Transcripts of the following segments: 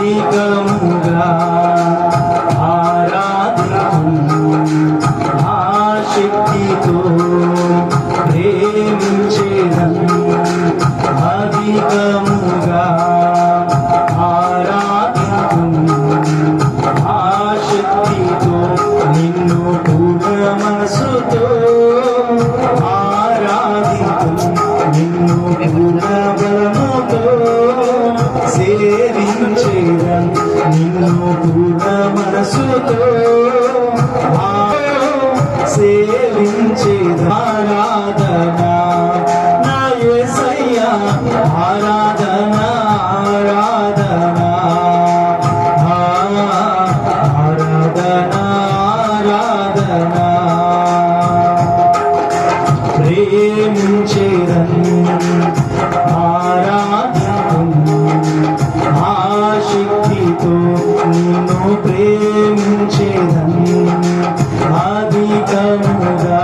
అధికముగా శక్తితో ప్రేమించేదను అధికముగా ఆరాధింతును ఆ శక్తితో నిన్ను పూర్ణ మనసుతో ఆరాధింతును నిన్ను పూర్ణ బలముతో సేవించేదను నిన్ను పూర్ణ మనసుతో సేవించేది ఆరాధన నా యేసయ్యా ఆరాధన ఆరాధన ఆరాధన ఆరాధన ప్రేమించేదను ఆరాధన ఆ శక్తితో నిన్ను ప్రేమించేదను అధికముగా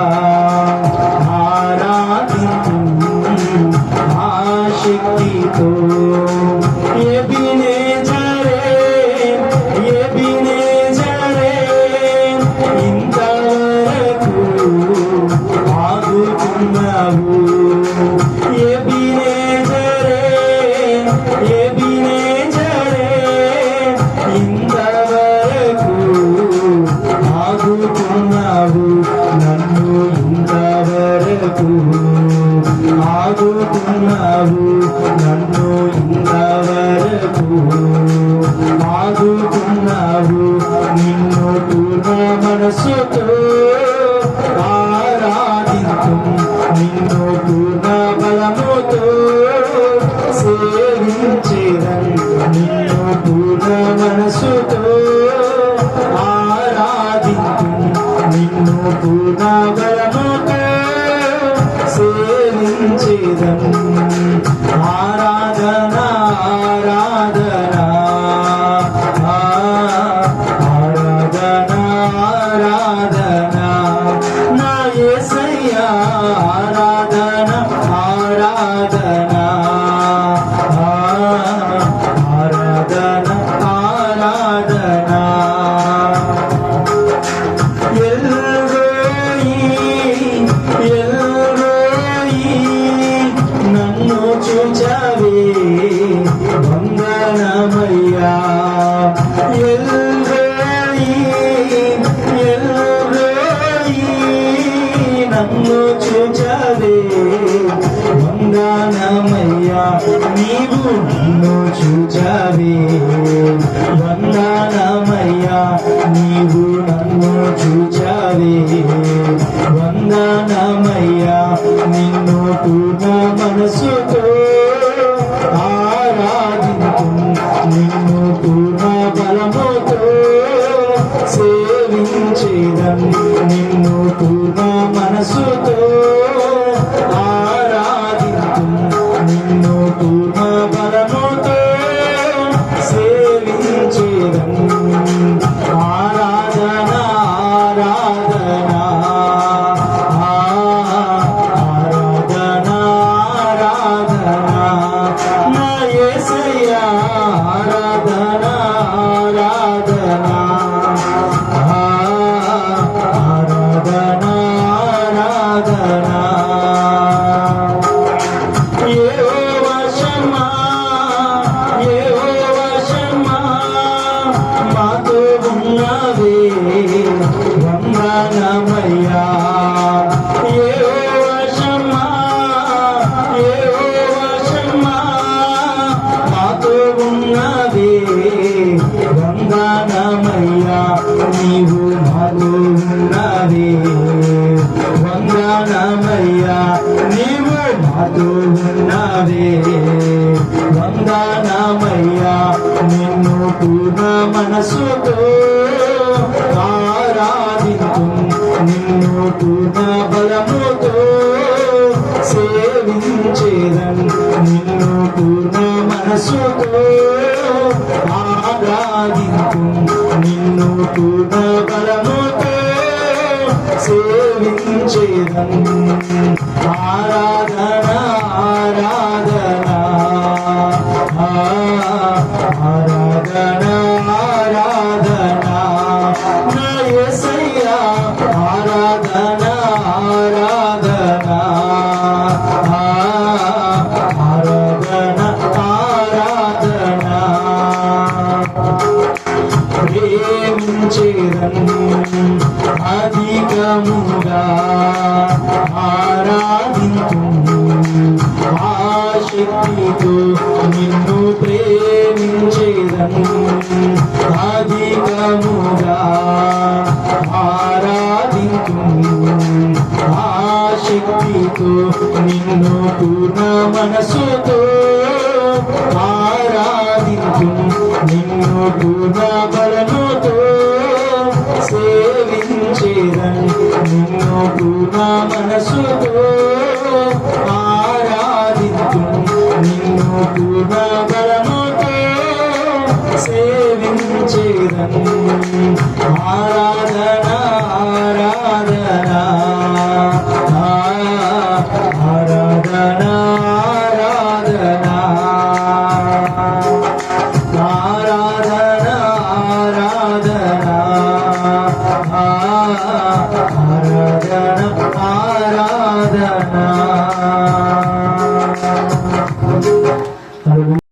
ఆరాధింతును ఆ శక్తితో ఎబినేజరే ఇంతవరకు ఆదుకున్నావు ఎబినేజరే ఇంతవరకు ఆదుకున్నావు నన్ను ఇంతవరకు ఆదుకున్నావు నన్ను ఇంతవరకు ఆదుకున్నావు నిన్ను పూర్ణ మనసుతో ఆరాధింతును నిన్ను పూర్ణ బలముతో సేవించేదను నిన్ను పూర్ణ మనసుతో నిన్ను పూర్ణ బలముతో సేవించేదను ఆరాధన ఆరాధన ఆరాధన ఆరాధన నా యేసయ్యా ఆరాధన ఆరాధన ఆరాధన ఆరాధన నన్ను చూచావే వందనమయ్యా నన్ను చూచావే వందనమయ్యా నీవు నన్ను చూచావే వందనమయ్యా నీవు నన్ను చూచావే వందనమయ్యా నిన్ను పూర్ణ మనసుతో ఆరాధింతును నిన్ను పూర్ణ బలముతో సేవించేదను నిన్ను పూర్ణ మనసుతో ఆరాధింతును నిన్ను పూర్ణ బలముతో సేవించేదను ఆరాధన ఆరాధన ఆరాధన ఆరాధన నా యేసయ్యా ఆరాధన ఆరాధన ఆరాధన ఆరాధన యెహోవా షమ్మా మాతో ఉన్నవే వందనమయ్యా యెహోవా షమ్మా మాతో ఉన్నవే వందనమయ్యా నీవు మాతో ఉన్నవే వందనమయ్యా నీవు మాతో ఉన్నవే వందనమయ్యా నిన్ను పూర్ణ మనసుతో ఆరాధింతును నిన్ను పూర్ణ బలముతో సేవించేదను నిన్ను పూర్ణ మనసుతో ఆరాధింతును నిన్ను పూర్ణ బలముతో సేవించేదను ఆరాధన ఆరాధన ఆరాధన ఆరాధన నా యేసయ్యా ఆరాధన ఆరాధన ఆరాధన ఆరాధన ప్రేమించేదను అధికముగా ఆరాధింతును ఆశక్తితో నిన్ను ప్రేమించేదను అధికముగా ఆరాధింతును ఆశక్తితో నిన్ను పూర్ణ మనసుతో ఆరాధింతును నిన్ను పూర్ణ బలముతో సేవించేదను నిన్ను పూర్ణ మనసుతో ఆరాధింతును నిన్ను పూర్ణ బలముతో సేవించేదను ఆరాధన ఆరాధన ఆరాధన ఆరాధన ఆరాధన ఆరాధన ఆరాధన ఆరాధన